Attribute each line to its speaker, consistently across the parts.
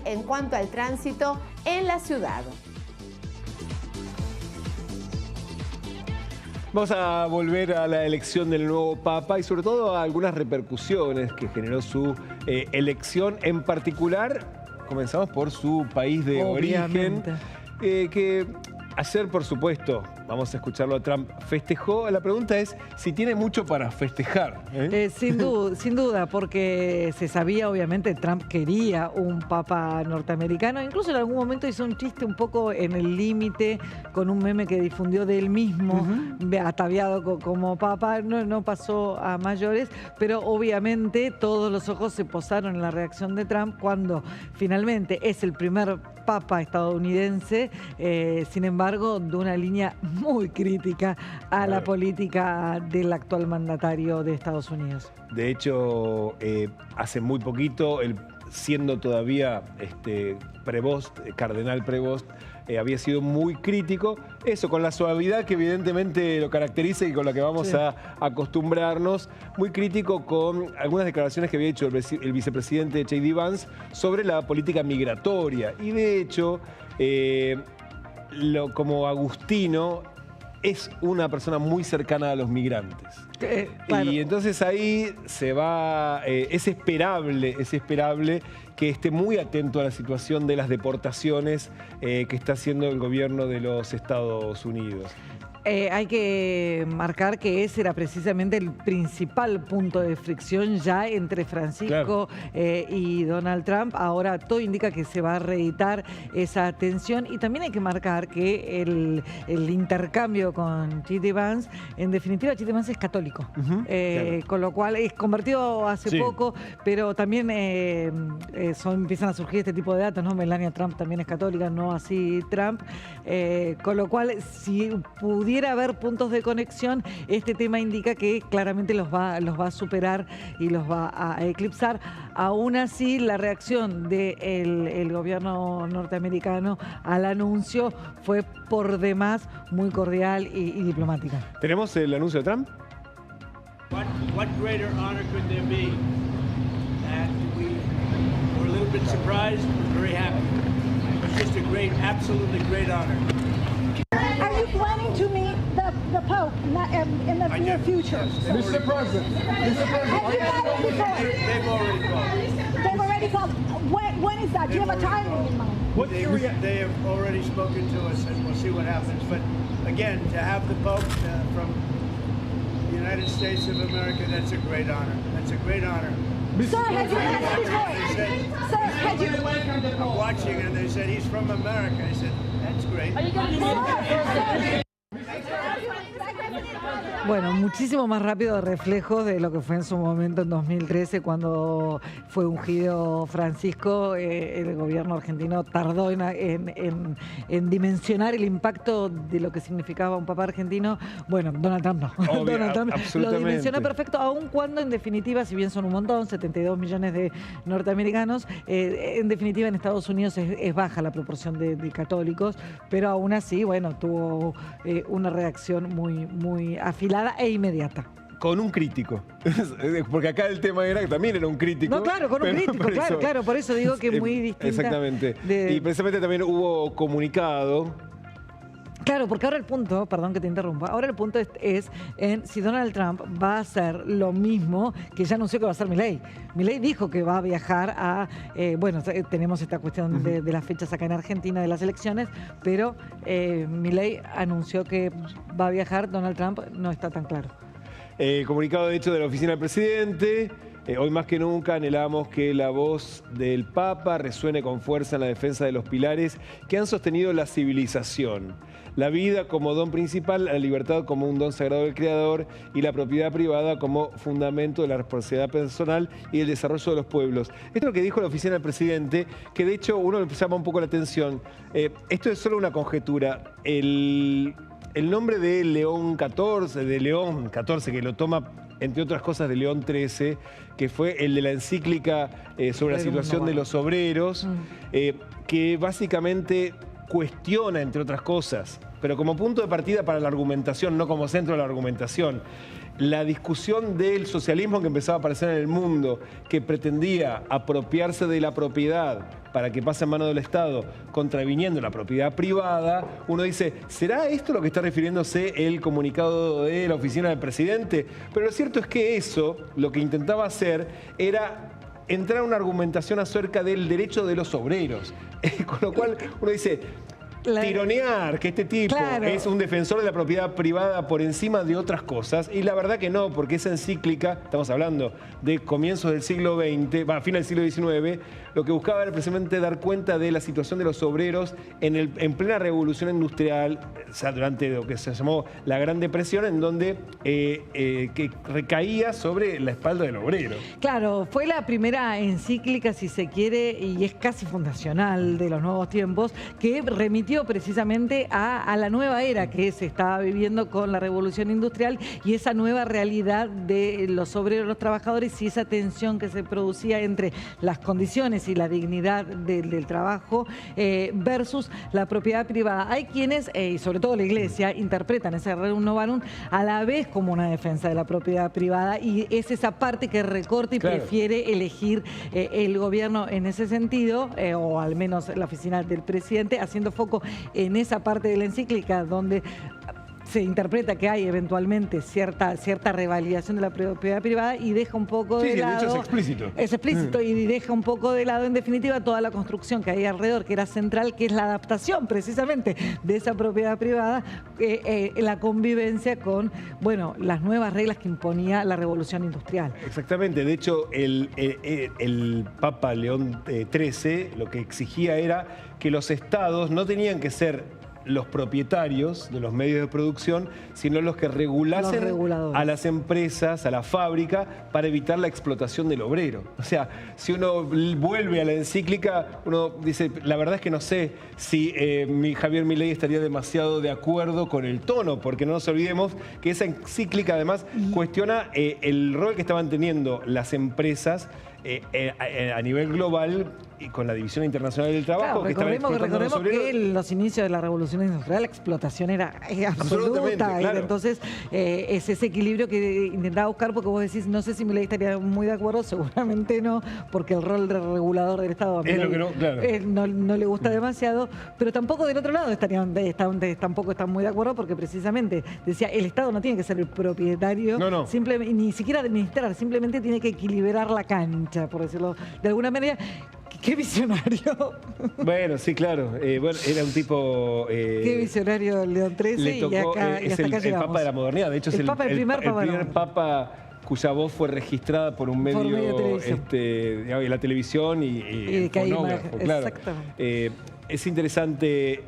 Speaker 1: en cuanto al tránsito en la ciudad.
Speaker 2: Vamos a volver a la elección del nuevo Papa y sobre todo a algunas repercusiones que generó su elección. En particular, comenzamos por su país de origen, que ayer, por supuesto, vamos a escucharlo a Trump, festejó. La pregunta es si tiene mucho para festejar.
Speaker 3: Sin duda, porque se sabía, obviamente, Trump quería un papa norteamericano. Incluso en algún momento hizo un chiste un poco en el límite con un meme que difundió de él mismo, ataviado como papa. No pasó a mayores, pero obviamente todos los ojos se posaron en la reacción de Trump cuando finalmente es el primer papa estadounidense, sin embargo, de una línea muy crítica a la política del actual mandatario de Estados Unidos.
Speaker 2: De hecho, hace muy poquito, siendo todavía Prevost, cardenal Prevost, había sido muy crítico. Eso, con la suavidad que evidentemente lo caracteriza y con la que vamos a acostumbrarnos. Muy crítico con algunas declaraciones que había hecho el vicepresidente J.D. Vance sobre la política migratoria. Y de hecho, como Agustino, es una persona muy cercana a los migrantes. Claro. Y entonces ahí se va, es esperable que esté muy atento a la situación de las deportaciones que está haciendo el gobierno de los Estados Unidos.
Speaker 3: Hay que marcar que ese era precisamente el principal punto de fricción ya entre Francisco y Donald Trump. Ahora todo indica que se va a reeditar esa tensión y también hay que marcar que el intercambio con J.D. Vance, en definitiva J.D. Vance es católico, con lo cual es convertido hace poco, pero también empiezan a surgir este tipo de datos, ¿no? Melania Trump también es católica, no así Trump, con lo cual si pudiera haber puntos de conexión, este tema indica que claramente los va a superar y los va a eclipsar. Aún así, la reacción del gobierno norteamericano al anuncio fue por demás muy cordial y diplomática.
Speaker 2: ¿Tenemos el anuncio de Trump?
Speaker 4: What greater honor could there be? And we were a little bit surprised, very happy. It was just a great, absolutely great honor.
Speaker 5: Are you planning to meet the Pope in the near future?
Speaker 4: Mr. President.
Speaker 5: Have you met him before?
Speaker 4: They've already called.
Speaker 5: They've already called. When is that? Do you have a timing in mind?
Speaker 4: They have already spoken to us, and we'll see what happens. But again, to have the Pope from the United States of America, that's a great honor. That's a great honor.
Speaker 5: Sir, have you met him before? Sir, have you?
Speaker 4: I'm watching, and they said he's from America. I said, that's great. Are you going to
Speaker 3: Bueno, muchísimo más rápido de reflejos de lo que fue en su momento en 2013 cuando fue ungido Francisco. El gobierno argentino tardó en dimensionar el impacto de lo que significaba un papa argentino. Bueno, Donald Trump no. Donald Trump lo dimensionó perfecto, aun cuando en definitiva, si bien son un montón, 72 millones de norteamericanos, en definitiva en Estados Unidos es baja la proporción de católicos, pero aún así, bueno, tuvo una reacción muy afilada e inmediata.
Speaker 2: Con un crítico, porque acá el tema era que también era un crítico.
Speaker 3: No, claro, con un crítico, claro, por eso digo que es muy distinta.
Speaker 2: Exactamente. Y precisamente también hubo comunicado.
Speaker 3: Claro, porque ahora el punto, perdón que te interrumpa, ahora el punto es en si Donald Trump va a hacer lo mismo que ya anunció que va a hacer Milei. Milei dijo que va a viajar a, bueno, tenemos esta cuestión de las fechas acá en Argentina de las elecciones, pero Milei anunció que va a viajar, Donald Trump no está tan claro.
Speaker 2: Comunicado de hecho de la oficina del presidente. Hoy más que nunca anhelamos que la voz del Papa resuene con fuerza en la defensa de los pilares que han sostenido la civilización. La vida como don principal, la libertad como un don sagrado del Creador y la propiedad privada como fundamento de la responsabilidad personal y el desarrollo de los pueblos. Esto es lo que dijo la oficina del presidente, que de hecho uno le llama un poco la atención. Esto es solo una conjetura. El nombre de León XIV, que lo toma entre otras cosas de León XIII, que fue el de la encíclica sobre la situación de los obreros, que básicamente cuestiona, entre otras cosas, pero como punto de partida para la argumentación, no como centro de la argumentación, la discusión del socialismo que empezaba a aparecer en el mundo, que pretendía apropiarse de la propiedad para que pase en manos del Estado, contraviniendo la propiedad privada, uno dice, ¿será esto lo que está refiriéndose el comunicado de la oficina del presidente? Pero lo cierto es que eso, lo que intentaba hacer era entrar a una argumentación acerca del derecho de los obreros. Con lo cual uno dice, tironear que este tipo es un defensor de la propiedad privada por encima de otras cosas, y la verdad que no, porque esa encíclica, estamos hablando de comienzos del siglo XX, final del siglo XIX, lo que buscaba era precisamente dar cuenta de la situación de los obreros en plena revolución industrial, o sea, durante lo que se llamó la Gran Depresión, en donde que recaía sobre la espalda del obrero.
Speaker 3: Claro, fue la primera encíclica, si se quiere, y es casi fundacional de los nuevos tiempos, que remitió precisamente a la nueva era que se estaba viviendo con la revolución industrial y esa nueva realidad de los obreros, los trabajadores, y esa tensión que se producía entre las condiciones y la dignidad del trabajo versus la propiedad privada. Hay quienes, y sobre todo la Iglesia, interpretan ese Rerum Novarum a la vez como una defensa de la propiedad privada, y es esa parte que recorta y prefiere elegir el gobierno en ese sentido, o al menos la oficina del presidente, haciendo foco en esa parte de la encíclica donde se interpreta que hay eventualmente cierta revalidación de la propiedad privada y deja un poco de lado...
Speaker 2: de hecho es explícito.
Speaker 3: Es explícito y deja un poco de lado, en definitiva, toda la construcción que hay alrededor, que era central, que es la adaptación precisamente de esa propiedad privada, la convivencia con, bueno, las nuevas reglas que imponía la revolución industrial.
Speaker 2: Exactamente. De hecho, el Papa León XIII lo que exigía era que los estados no tenían que ser los propietarios de los medios de producción, sino los que regulasen a las empresas, a la fábrica, para evitar la explotación del obrero. O sea, si uno vuelve a la encíclica, uno dice, la verdad es que no sé si Javier Milei estaría demasiado de acuerdo con el tono, porque no nos olvidemos que esa encíclica además cuestiona el rol que estaban teniendo las empresas a nivel global y con la División Internacional del Trabajo.
Speaker 3: Claro, recordemos que en los inicios de la Revolución Industrial la explotación era absoluta. Claro. Entonces es ese equilibrio que intentaba buscar, porque vos decís, no sé si Milei estaría muy de acuerdo, seguramente no, porque el rol de regulador del Estado
Speaker 2: es lo que no, claro.
Speaker 3: No le gusta demasiado, pero tampoco del otro lado tampoco están muy de acuerdo, porque precisamente decía, el Estado no tiene que ser el propietario, ni siquiera administrar, simplemente tiene que equilibrar la cancha, por decirlo de alguna manera. ¡Qué visionario!
Speaker 2: Bueno, sí, claro. Era un tipo...
Speaker 3: ¡Qué visionario León XIII!
Speaker 2: Y acá, y hasta acá llegamos. El Papa de la modernidad. De hecho, es el primer Papa cuya voz fue registrada por un medio de la televisión y fonógrafo, claro. Exactamente. Es interesante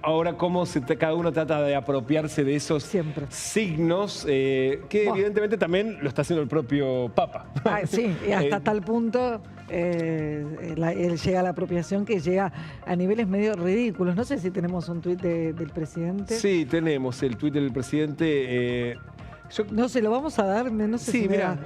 Speaker 2: ahora cómo cada uno trata de apropiarse de esos signos, que evidentemente también lo está haciendo el propio Papa.
Speaker 3: Sí, y hasta tal punto él llega a la apropiación que llega a niveles medio ridículos. No sé si tenemos un tuit del presidente.
Speaker 2: Sí, tenemos el tuit del presidente.
Speaker 3: No sé, lo vamos a dar, no sé si mira.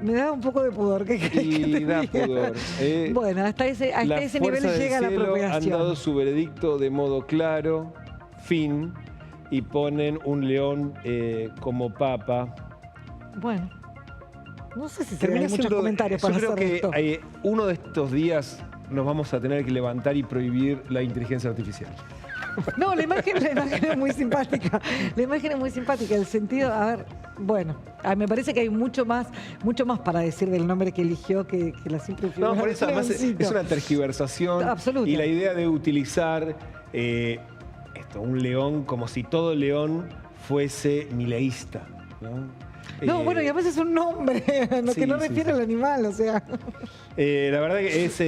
Speaker 3: Me da un poco de pudor. ¿Qué
Speaker 2: da pudor.
Speaker 3: Bueno, hasta ese nivel llega la apropiación.
Speaker 2: Han dado su veredicto de modo claro, fin, y ponen un león como papa.
Speaker 3: Bueno, no sé si hay muchos comentarios para hacer esto.
Speaker 2: Yo creo que uno de estos días nos vamos a tener que levantar y prohibir la inteligencia artificial.
Speaker 3: No, la imagen es muy simpática. La imagen es muy simpática. El sentido, a ver, bueno, me parece que hay mucho más para decir del nombre que eligió que la simple figura.
Speaker 2: No, por eso además es una tergiversación.
Speaker 3: Absoluta.
Speaker 2: Y la idea de utilizar un león, como si todo león fuese mileísta, ¿no?
Speaker 3: No, bueno, y además es un nombre, que no refiere al animal, o sea.
Speaker 2: La verdad que es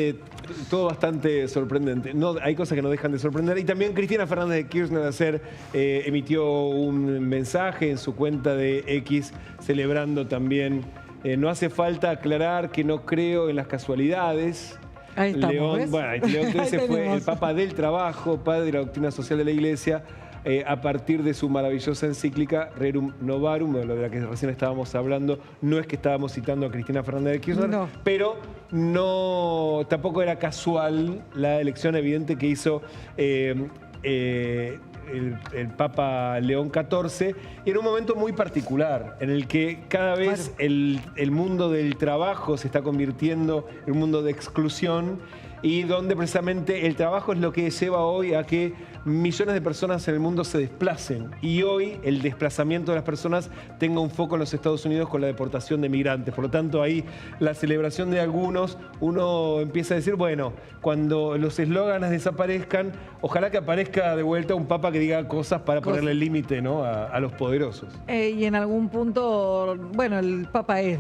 Speaker 2: todo bastante sorprendente. Hay cosas que no dejan de sorprender. Y también Cristina Fernández de Kirchner emitió un mensaje en su cuenta de X celebrando también. No hace falta aclarar que no creo en las casualidades.
Speaker 3: Ahí estamos,
Speaker 2: León XIII fue el Papa del trabajo, padre de la doctrina social de la Iglesia. A partir de su maravillosa encíclica Rerum Novarum, de la que recién estábamos hablando. No es que estábamos citando a Cristina Fernández de Kirchner, pero tampoco era casual la elección evidente que hizo el Papa León XIV, y en un momento muy particular, en el que cada vez el mundo del trabajo se está convirtiendo en un mundo de exclusión, y donde precisamente el trabajo es lo que lleva hoy a que millones de personas en el mundo se desplacen. Y hoy el desplazamiento de las personas tenga un foco en los Estados Unidos con la deportación de migrantes. Por lo tanto, ahí la celebración de algunos, uno empieza a decir, bueno, cuando los eslóganes desaparezcan, ojalá que aparezca de vuelta un papa que diga cosas para ponerle límite, ¿no, a los poderosos.
Speaker 3: Y en algún punto, bueno, el papa es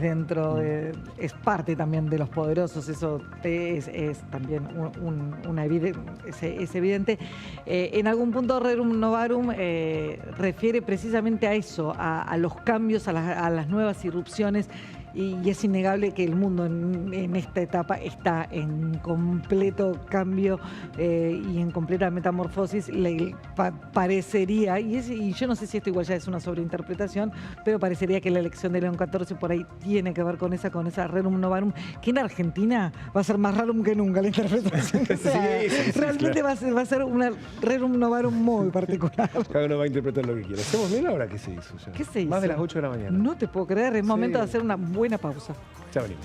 Speaker 3: es parte también de los poderosos, eso es también es evidente. En algún punto Rerum Novarum refiere precisamente a eso, a los cambios, a las nuevas irrupciones, y es innegable que el mundo en esta etapa está en completo cambio y en completa metamorfosis. Parecería, y yo no sé si esto igual ya es una sobreinterpretación, pero parecería que la elección de León XIV por ahí tiene que ver con esa Rerum Novarum, que en Argentina va a ser más rarum que nunca la interpretación que sea. Realmente claro. va a ser una Rerum Novarum muy particular.
Speaker 2: Cada uno va a interpretar lo que quiera. ¿Hacemos bien ahora qué se hizo ya?
Speaker 3: ¿Qué se hizo?
Speaker 2: Más de las 8 de la mañana.
Speaker 3: No te puedo creer, es momento de hacer una buena pausa.
Speaker 2: Ya venimos.